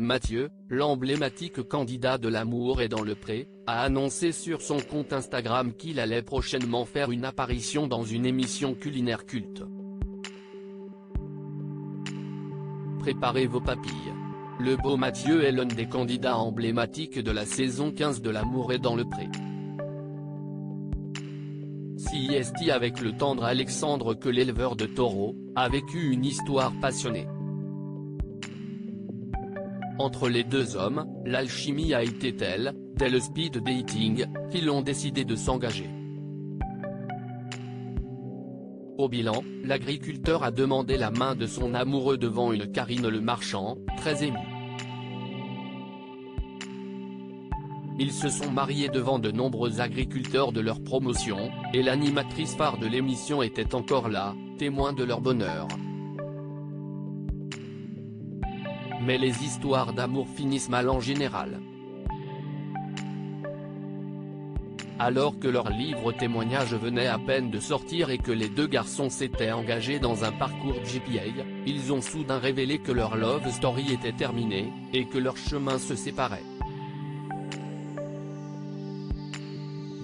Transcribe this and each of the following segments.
Mathieu, l'emblématique candidat de L'amour est dans le pré, a annoncé sur son compte Instagram qu'il allait prochainement faire une apparition dans une émission culinaire culte. Préparez vos papilles. Le beau Mathieu est l'un des candidats emblématiques de la saison 15 de L'amour est dans le pré. Si est avec le tendre Alexandre que l'éleveur de taureaux, a vécu une histoire passionnée. Entre les deux hommes, l'alchimie a été telle, dès le speed dating, qu'ils ont décidé de s'engager. Au bilan, l'agriculteur a demandé la main de son amoureux devant une Karine Le Marchand, très émue. Ils se sont mariés devant de nombreux agriculteurs de leur promotion, et l'animatrice phare de l'émission était encore là, témoin de leur bonheur. Mais les histoires d'amour finissent mal en général. Alors que leur livre témoignage venait à peine de sortir et que les deux garçons s'étaient engagés dans un parcours GPA, ils ont soudain révélé que leur love story était terminée, et que leurs chemins se séparaient.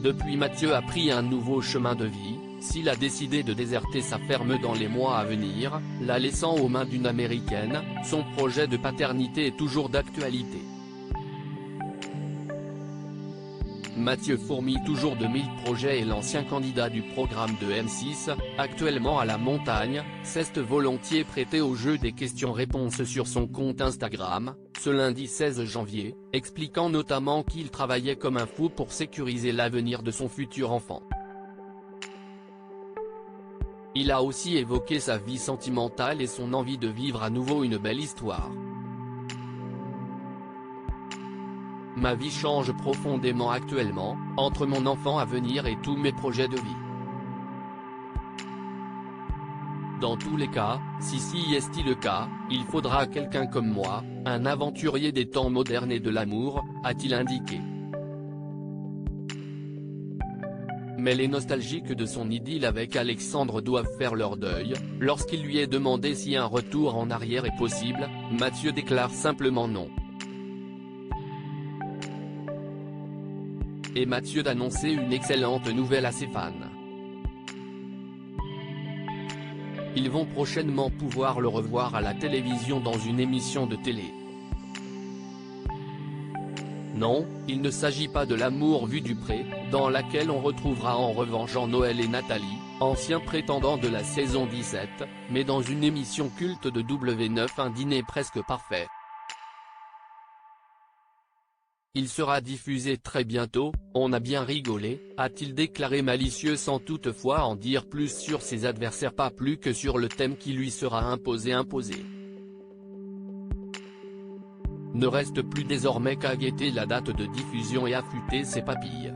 Depuis, Mathieu a pris un nouveau chemin de vie, s'il a décidé de déserter sa ferme dans les mois à venir, la laissant aux mains d'une Américaine, son projet de paternité est toujours d'actualité. Mathieu fourmille toujours de 1000 projets et l'ancien candidat du programme de M6, actuellement à la montagne, s'est volontiers prêté au jeu des questions-réponses sur son compte Instagram, ce lundi 16 janvier, expliquant notamment qu'il travaillait comme un fou pour sécuriser l'avenir de son futur enfant. Il a aussi évoqué sa vie sentimentale et son envie de vivre à nouveau une belle histoire. Ma vie change profondément actuellement, entre mon enfant à venir et tous mes projets de vie. Dans tous les cas, si est le cas, il faudra quelqu'un comme moi, un aventurier des temps modernes et de l'amour, a-t-il indiqué. Mais les nostalgiques de son idylle avec Alexandre doivent faire leur deuil. Lorsqu'il lui est demandé si un retour en arrière est possible, Mathieu déclare simplement non. Et Mathieu d'annoncer une excellente nouvelle à ses fans. Ils vont prochainement pouvoir le revoir à la télévision dans une émission de télé. Non, il ne s'agit pas de L'amour vu du pré, dans laquelle on retrouvera en revanche Jean-Noël et Nathalie, anciens prétendants de la saison 17, mais dans une émission culte de W9, un dîner presque parfait. Il sera diffusé très bientôt, on a bien rigolé, a-t-il déclaré malicieux sans toutefois en dire plus sur ses adversaires, pas plus que sur le thème qui lui sera imposé. Ne reste plus désormais qu'à guetter la date de diffusion et affûter ses papilles.